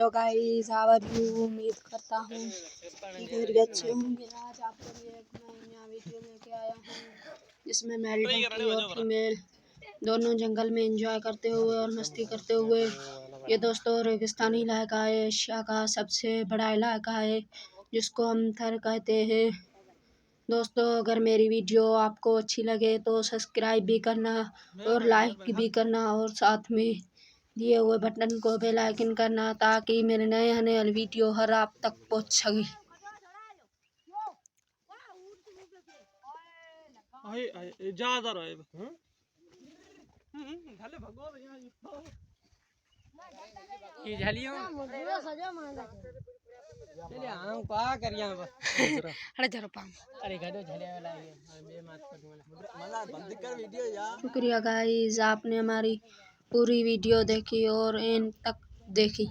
तो guys how are you, उम्मीद करता हूँ खैरियत से होंगे। आज आपके लिए एक नया वीडियो लेके आया हूँ जिसमें मेल डंकी और फीमेल दोनों जंगल में एंजॉय करते हुए और मस्ती करते हुए। ये दोस्तों रेगिस्तानी इलाका है, एशिया का सबसे बड़ा इलाका है जिसको हम थर कहते हैं। दोस्तों अगर मेरी वीडियो आपको अच्छी लगे तो सब्सक्राइब भी करना और लाइक भी करना और साथ में दिए हुए बटन को बेल आइकन करना ताकि मेरे नए नए वीडियो हर आप तक पहुंच सके। शुक्रिया गाइस, आपने हमारी पूरी वीडियो देखी और एंड तक देखी।